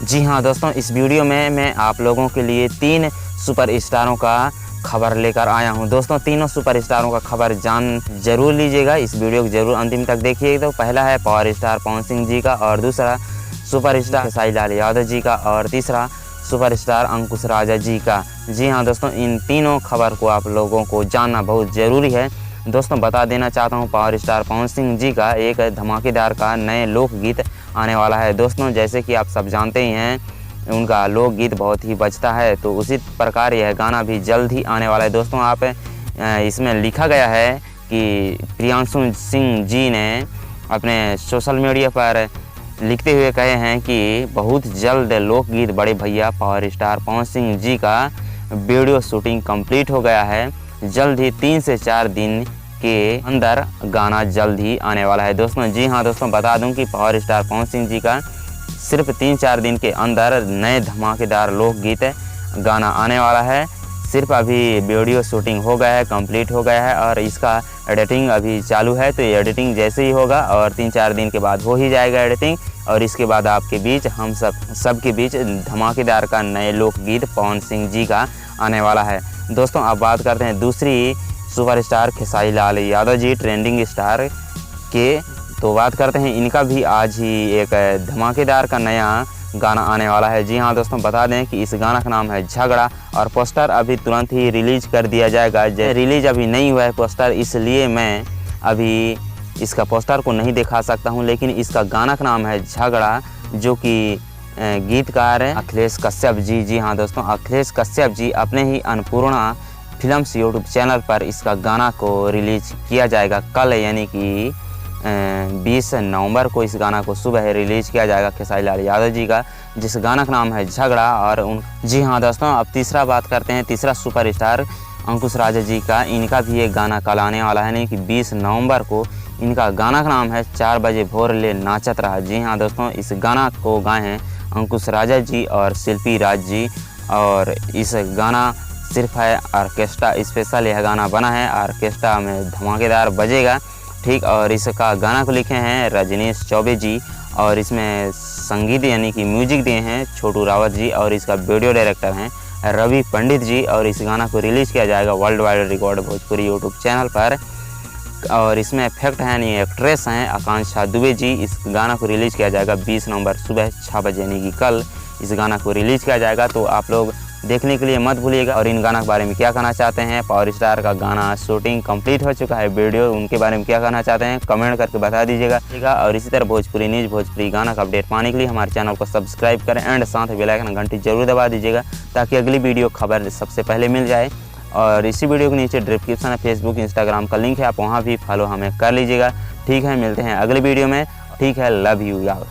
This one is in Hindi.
जी हाँ दोस्तों, इस वीडियो में मैं आप लोगों के लिए 3 सुपर स्टारों का खबर लेकर आया हूँ। दोस्तों तीनों सुपर स्टारों का खबर जान जरूर लीजिएगा, इस वीडियो को जरूर अंतिम तक देखिएगा। तो पहला है पावर स्टार पवन सिंह जी का, और दूसरा सुपर स्टार खेसारी लाल यादव जी का, और तीसरा सुपर स्टार अंकुश राजा जी का। जी हाँ दोस्तों, इन तीनों खबर को आप लोगों को जानना बहुत ज़रूरी है। दोस्तों बता देना चाहता हूँ, पावर स्टार पवन सिंह जी का एक धमाकेदार का नए लोकगीत आने वाला है। दोस्तों जैसे कि आप सब जानते ही हैं, उनका लोकगीत बहुत ही बजता है, तो उसी प्रकार यह गाना भी जल्द ही आने वाला है। दोस्तों आप इसमें लिखा गया है कि प्रियांशु सिंह जी ने अपने सोशल मीडिया पर लिखते हुए कहे हैं कि बहुत जल्द लोकगीत बड़े भैया पावर स्टार पवन सिंह जी का वीडियो शूटिंग कंप्लीट हो गया है। जल्द ही 3 से 4 दिन के अंदर गाना जल्द ही आने वाला है। दोस्तों जी हाँ दोस्तों, बता दूं कि पावर स्टार पवन सिंह जी का सिर्फ 3-4 दिन के अंदर नए धमाकेदार लोकगीत गाना आने वाला है। सिर्फ अभी वीडियो शूटिंग हो गया है, कंप्लीट हो गया है, और इसका एडिटिंग अभी चालू है। तो ये एडिटिंग जैसे ही होगा और 3-4 दिन के बाद हो ही जाएगा एडिटिंग, और इसके बाद आपके बीच हम सबके बीच धमाकेदार का नए लोकगीत पवन सिंह जी का आने वाला है। दोस्तों अब बात करते हैं दूसरी superstar Khesari Lal Yadav ji, trending star के। तो बात करते हैं, इनका भी आज ही एक धमाकेदार का नया गाना आने वाला है। जी हाँ दोस्तों, बता दें कि इस गाना का नाम है झगड़ा, और पोस्टर अभी तुरंत ही रिलीज कर दिया जाएगा। रिलीज अभी नहीं हुआ है पोस्टर, इसलिए मैं अभी इसका पोस्टर को नहीं दिखा सकता हूँ, लेकिन इसका गाना का नाम है झगड़ा, जो कि गीतकार अखिलेश कश्यप जी। जी हाँ दोस्तों, अखिलेश कश्यप जी अपने ही अन्नपूर्णा फिल्म्स यूट्यूब चैनल पर इसका गाना को रिलीज किया जाएगा कल, यानी कि 20 नवंबर को इस गाना को सुबह रिलीज किया जाएगा खेसारी लाल यादव जी का, जिस गाना का नाम है झगड़ा। और जी हाँ दोस्तों, अब तीसरा बात करते हैं, तीसरा सुपर स्टार अंकुश राजा जी का। इनका भी एक गाना कल आने वाला है, यानी कि 20 नवंबर को। इनका गाना का नाम है 4 बजे भोर ले नाचत रहा। जी हाँ दोस्तों, इस गाना को गाए हैं अंकुश राजा जी और शिल्पी राज जी, और इस गाना सिर्फ है ऑर्केस्ट्रा स्पेशल, यह गाना बना है, ऑर्केस्ट्रा में धमाकेदार बजेगा ठीक। और इसका गाना को लिखे हैं रजनीश चौबे जी, और इसमें संगीत यानी कि म्यूजिक दिए हैं छोटू रावत जी, और इसका वीडियो डायरेक्टर हैं रवि पंडित जी। और इस गाना को रिलीज़ किया जाएगा world wide record Bhojpuri YouTube channel पर। और इसमें इफेक्ट हैं यानी एक्ट्रेस हैं आकांक्षा दुबे जी। इस गाना को रिलीज़ किया जाएगा 20 नवंबर सुबह 6 बजे, यानी कि कल इस गाना को रिलीज़ किया जाएगा। तो आप लोग देखने के लिए मत भूलिएगा। और इन गाना के बारे में क्या कहना चाहते हैं, पावर स्टार का गाना शूटिंग कंप्लीट हो चुका है, वीडियो उनके बारे में क्या कहना चाहते हैं कमेंट करके बता दीजिएगा। और इसी तरह भोजपुरी न्यूज़, भोजपुरी गाना का अपडेट पाने के लिए हमारे चैनल को सब्सक्राइब करें, एंड साथ ही बेल आइकन घंटी जरूर दबा दीजिएगा, ताकि अगली वीडियो खबर सबसे पहले मिल जाए। और इसी वीडियो के नीचे डिस्क्रिप्शन में फेसबुक इंस्टाग्राम का लिंक है, आप वहाँ भी फॉलो हमें कर लीजिएगा। ठीक है, मिलते हैं अगले वीडियो में। ठीक है, लव यू यार।